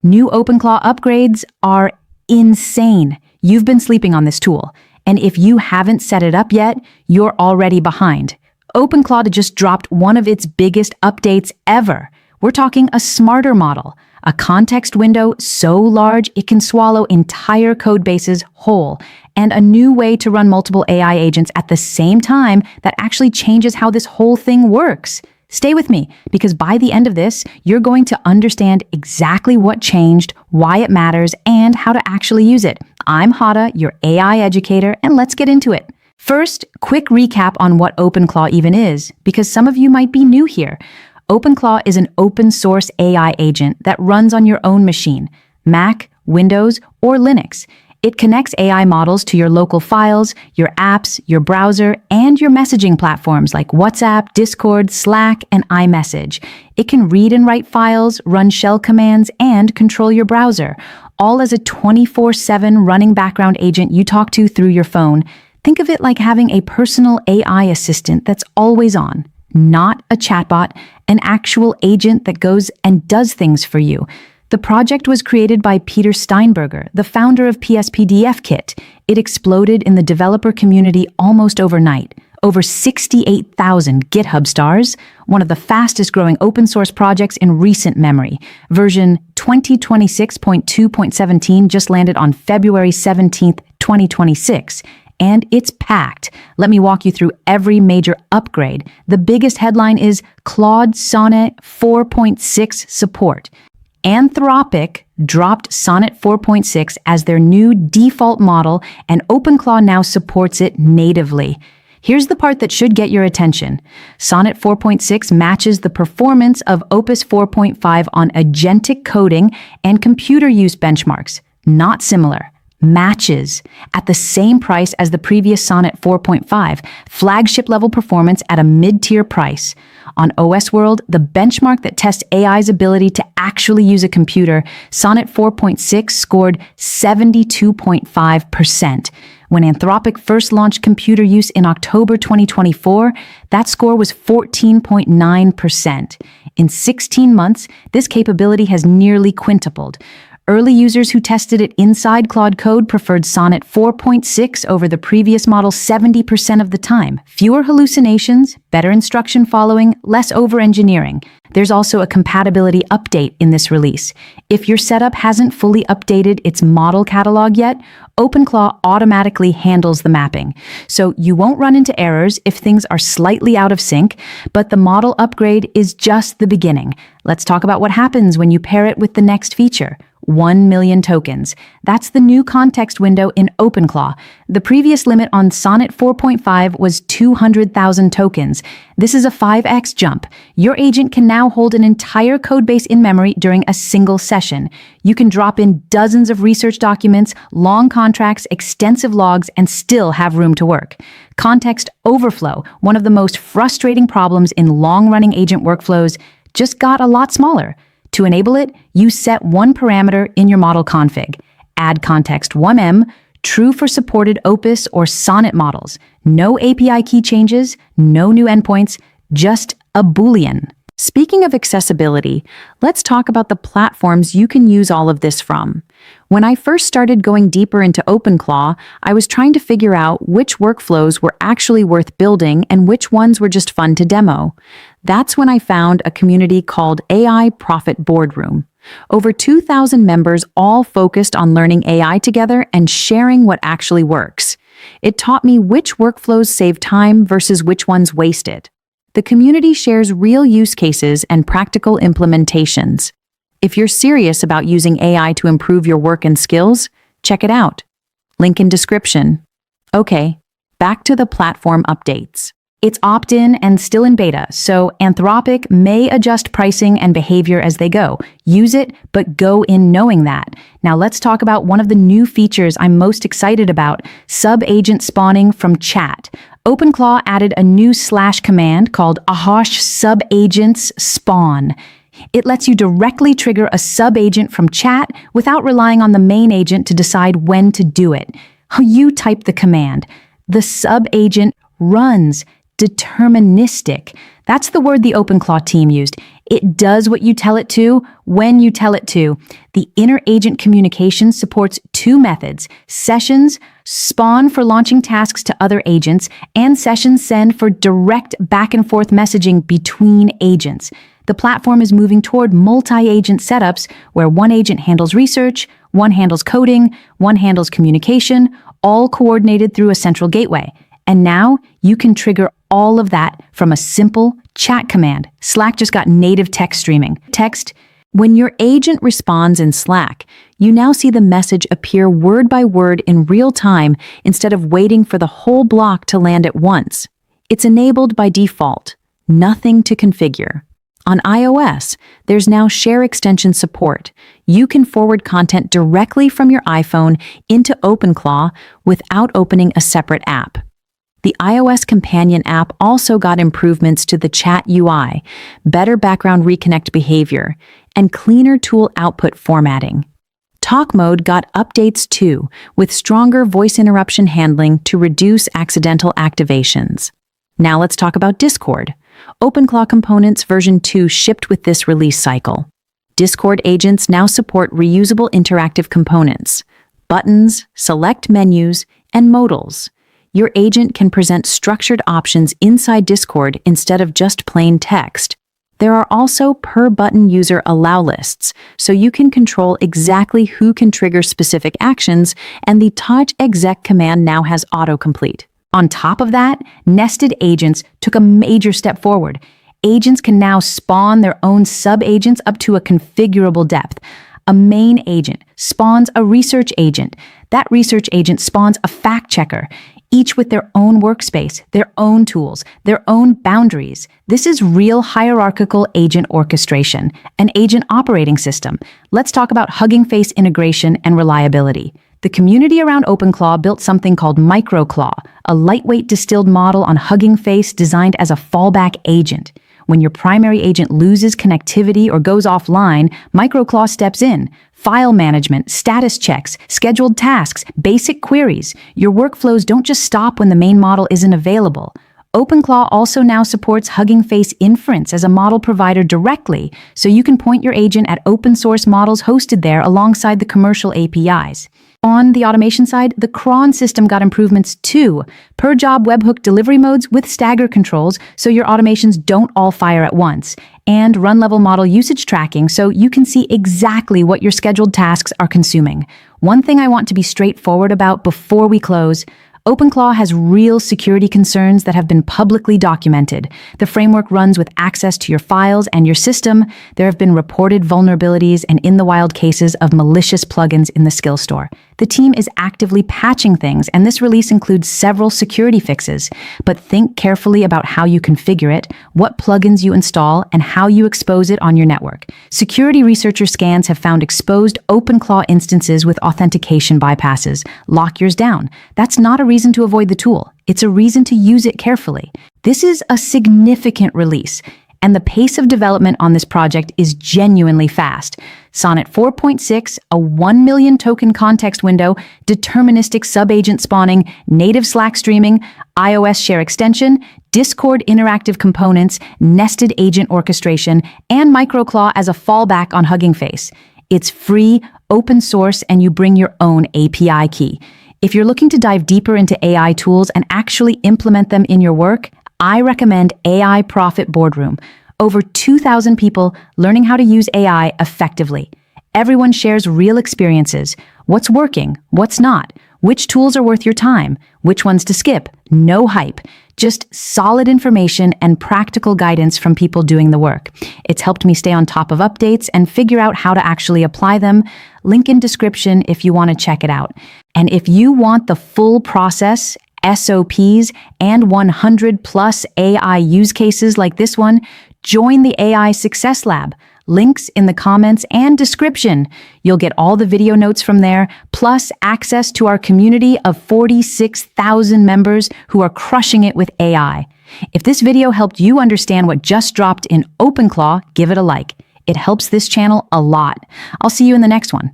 New OpenClaw upgrades are insane. You've been sleeping on this tool, and if you haven't set it up yet, you're already behind. OpenClaw just dropped one of its biggest updates ever. We're talking a smarter model, a context window so large it can swallow entire codebases whole, and a new way to run multiple AI agents at the same time that actually changes how this whole thing works. Stay with me, because by the end of this, you're going to understand exactly what changed, why it matters, and how to actually use it. I'm Hada, your AI educator, and let's get into it. First, quick recap on what OpenClaw even is, because some of you might be new here. OpenClaw is an open source AI agent that runs on your own machine, Mac, Windows, or Linux. It connects AI models to your local files, your apps, your browser, and your messaging platforms like WhatsApp, Discord, Slack, and iMessage. It can read and write files, run shell commands, and control your browser, all as a 24/7 running background agent you talk to through your phone. Think of it like having a personal AI assistant that's always on. Not a chatbot, an actual agent that goes and does things for you. The project was created by Peter Steinberger, the founder of PSPDFKit. It exploded in the developer community almost overnight. Over 68,000 GitHub stars, one of the fastest growing open source projects in recent memory. Version 2026.2.17 just landed on February 17th, 2026. And it's packed. Let me walk you through every major upgrade. The biggest headline is Claude Sonnet 4.6 support. Anthropic dropped Sonnet 4.6 as their new default model, and OpenClaw now supports it natively. Here's the part that should get your attention. Sonnet 4.6 matches the performance of Opus 4.5 on agentic coding and computer use benchmarks. Not similar. Matches at the same price as the previous Sonnet 4.5, flagship level performance at a mid-tier price. On OS World, the benchmark that tests AI's ability to actually use a computer, Sonnet 4.6 scored 72.5%. When Anthropic first launched computer use in October 2024, that score was 14.9%. In 16 months, this capability has nearly quintupled. Early users who tested it inside Claude Code preferred Sonnet 4.6 over the previous model 70% of the time. Fewer hallucinations, better instruction following, less over-engineering. There's also a compatibility update in this release. If your setup hasn't fully updated its model catalog yet, OpenClaw automatically handles the mapping. So you won't run into errors if things are slightly out of sync, but the model upgrade is just the beginning. Let's talk about what happens when you pair it with the next feature. 1 million tokens. That's the new context window in OpenClaw. The previous limit on Sonnet 4.5 was 200,000 tokens. This is a 5x jump. Your agent can now hold an entire codebase in memory during a single session. You can drop in dozens of research documents, long contracts, extensive logs, and still have room to work. Context overflow, one of the most frustrating problems in long-running agent workflows, just got a lot smaller. To enable it, you set one parameter in your model config. Add context 1M, true for supported Opus or Sonnet models. No API key changes, no new endpoints, just a boolean. Speaking of accessibility, let's talk about the platforms you can use all of this from. When I first started going deeper into OpenClaw, I was trying to figure out which workflows were actually worth building and which ones were just fun to demo. That's when I found a community called AI Profit Boardroom. Over 2,000 members all focused on learning AI together and sharing what actually works. It taught me which workflows save time versus which ones waste it. The community shares real use cases and practical implementations. If you're serious about using AI to improve your work and skills, check it out. Link in description. Okay, back to the platform updates. It's opt-in and still in beta, so Anthropic may adjust pricing and behavior as they go. Use it, but go in knowing that. Now let's talk about one of the new features I'm most excited about, sub-agent spawning from chat. OpenClaw added a new / command called ahosh subagents spawn. It lets you directly trigger a sub-agent from chat without relying on the main agent to decide when to do it. You type the command. The sub-agent runs. Deterministic. That's the word the OpenClaw team used. It does what you tell it to, when you tell it to. The inter-agent communication supports two methods: sessions spawn for launching tasks to other agents, and sessions send for direct back-and-forth messaging between agents. The platform is moving toward multi-agent setups where one agent handles research, one handles coding, one handles communication, all coordinated through a central gateway. And now you can trigger all of that from a simple chat command. Slack just got native text streaming. Text, when your agent responds in Slack, you now see the message appear word by word in real time instead of waiting for the whole block to land at once. It's enabled by default. Nothing to configure. On iOS, there's now share extension support. You can forward content directly from your iPhone into OpenClaw without opening a separate app. The iOS companion app also got improvements to the chat UI, better background reconnect behavior, and cleaner tool output formatting. Talk mode got updates too, with stronger voice interruption handling to reduce accidental activations. Now let's talk about Discord. OpenClaw Components version 2 shipped with this release cycle. Discord agents now support reusable interactive components, buttons, select menus, and modals. Your agent can present structured options inside Discord instead of just plain text. There are also per-button user allow lists, so you can control exactly who can trigger specific actions, and the touch exec command now has autocomplete. On top of that, nested agents took a major step forward. Agents can now spawn their own sub-agents up to a configurable depth. A main agent spawns a research agent. That research agent spawns a fact checker, each with their own workspace, their own tools, their own boundaries. This is real hierarchical agent orchestration, an agent operating system. Let's talk about HuggingFace integration and reliability. The community around OpenClaw built something called MicroClaw, a lightweight distilled model on HuggingFace designed as a fallback agent. When your primary agent loses connectivity or goes offline, MicroClaw steps in. File management, status checks, scheduled tasks, basic queries. Your workflows don't just stop when the main model isn't available. OpenClaw also now supports HuggingFace inference as a model provider directly, so you can point your agent at open source models hosted there alongside the commercial APIs. On the automation side, the Cron system got improvements too. Per job webhook delivery modes with stagger controls so your automations don't all fire at once. And run-level model usage tracking so you can see exactly what your scheduled tasks are consuming. One thing I want to be straightforward about before we close: OpenClaw has real security concerns that have been publicly documented. The framework runs with access to your files and your system. There have been reported vulnerabilities and in-the-wild cases of malicious plugins in the skill store. The team is actively patching things, and this release includes several security fixes. But think carefully about how you configure it, what plugins you install, and how you expose it on your network. Security researcher scans have found exposed OpenClaw instances with authentication bypasses. Lock yours down. That's not a reason to avoid the tool. It's a reason to use it carefully. This is a significant release, and the pace of development on this project is genuinely fast. Sonnet 4.6, a 1 million token context window, deterministic sub-agent spawning, native Slack streaming, iOS share extension, Discord interactive components, nested agent orchestration, and MicroClaw as a fallback on HuggingFace. It's free, open source, and you bring your own API key. If you're looking to dive deeper into AI tools and actually implement them in your work, I recommend AI Profit Boardroom. Over 2,000 people learning how to use AI effectively. Everyone shares real experiences. What's working? What's not? Which tools are worth your time? Which ones to skip? No hype. Just solid information and practical guidance from people doing the work. It's helped me stay on top of updates and figure out how to actually apply them. Link in description if you want to check it out. And if you want the full process, SOPs, and 100 plus AI use cases like this one, join the AI Success Lab. Links in the comments and description. You'll get all the video notes from there, plus access to our community of 46,000 members who are crushing it with AI. If this video helped you understand what just dropped in OpenClaw, give it a like. It helps this channel a lot. I'll see you in the next one.